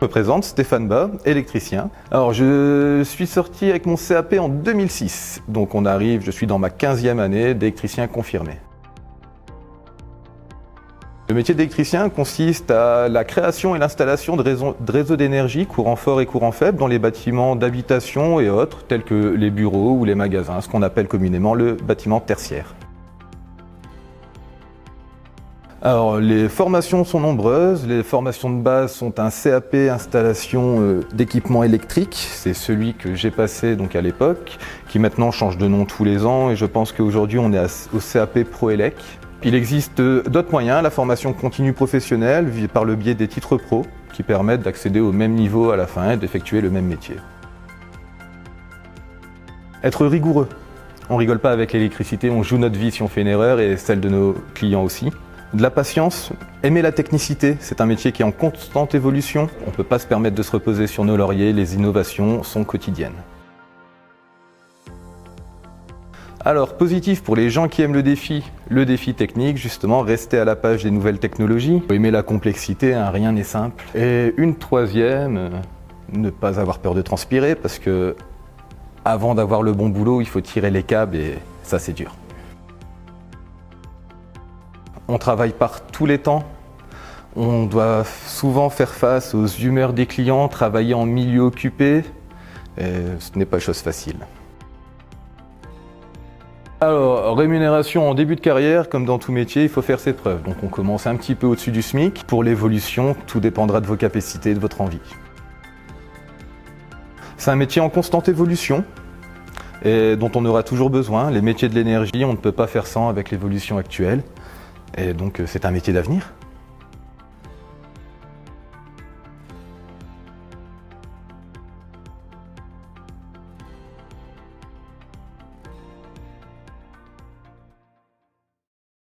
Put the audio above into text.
Je me présente, Stéphane Bas, électricien. Alors je suis sorti avec mon CAP en 2006, donc je suis dans ma 15e année d'électricien confirmé. Le métier d'électricien consiste à la création et l'installation de réseaux d'énergie, courant fort et courant faible, dans les bâtiments d'habitation et autres, tels que les bureaux ou les magasins, ce qu'on appelle communément le bâtiment tertiaire. Alors, les formations sont nombreuses. Les formations de base sont un CAP installation d'équipements électriques. C'est celui que j'ai passé donc à l'époque, qui maintenant change de nom tous les ans et je pense qu'aujourd'hui on est au CAP ProElec. Il existe d'autres moyens, la formation continue professionnelle par le biais des titres pro qui permettent d'accéder au même niveau à la fin et d'effectuer le même métier. Être rigoureux. On rigole pas avec l'électricité, on joue notre vie si on fait une erreur et celle de nos clients aussi. De la patience, aimer la technicité, c'est un métier qui est en constante évolution. On ne peut pas se permettre de se reposer sur nos lauriers, les innovations sont quotidiennes. Alors, positif pour les gens qui aiment le défi technique, justement, rester à la page des nouvelles technologies. Aimer la complexité, hein, rien n'est simple. Et une troisième, ne pas avoir peur de transpirer, parce que avant d'avoir le bon boulot, il faut tirer les câbles et ça c'est dur. On travaille par tous les temps. On doit souvent faire face aux humeurs des clients, travailler en milieu occupé. Et ce n'est pas chose facile. Alors, rémunération en début de carrière, comme dans tout métier, il faut faire ses preuves. Donc on commence un petit peu au-dessus du SMIC. Pour l'évolution, tout dépendra de vos capacités et de votre envie. C'est un métier en constante évolution et dont on aura toujours besoin. Les métiers de l'énergie, on ne peut pas faire sans avec l'évolution actuelle. Et donc c'est un métier d'avenir.